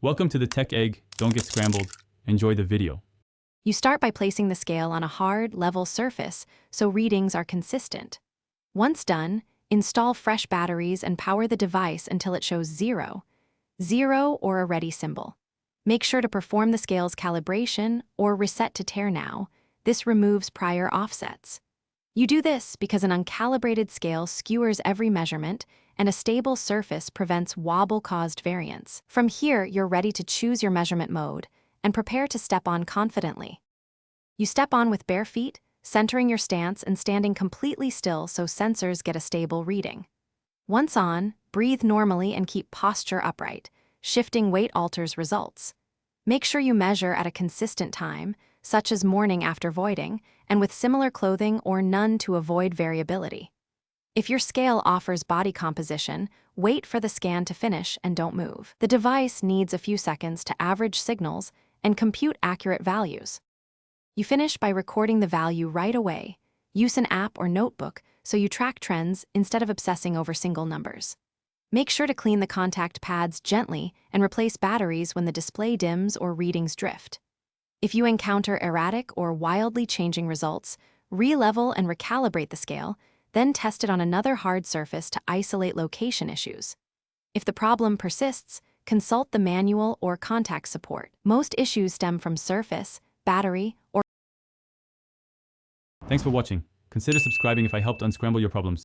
Welcome to the Tech Egg. Don't get scrambled. Enjoy the video. You start by placing the scale on a hard, level surface so readings are consistent. Once done, install fresh batteries and power the device until it shows 0 or a ready symbol. Make sure to perform the scale's calibration or reset to tare now. This removes prior offsets. You do this because an uncalibrated scale skewers every measurement and a stable surface prevents wobble-caused variance. From here, you're ready to choose your measurement mode and prepare to step on confidently. You step on with bare feet, centering your stance and standing completely still so sensors get a stable reading. Once on, breathe normally and keep posture upright. Shifting weight alters results. Make sure you measure at a consistent time, such as morning after voiding, and with similar clothing or none to avoid variability. If your scale offers body composition, wait for the scan to finish and don't move. The device needs a few seconds to average signals and compute accurate values. You finish by recording the value right away. Use an app or notebook so you track trends instead of obsessing over single numbers. Make sure to clean the contact pads gently and replace batteries when the display dims or readings drift. If you encounter erratic or wildly changing results, re-level and recalibrate the scale, then test it on another hard surface to isolate location issues. If the problem persists, consult the manual or contact support. Most issues stem from surface, battery, or Thanks for watching. Consider subscribing if I helped unscramble your problems.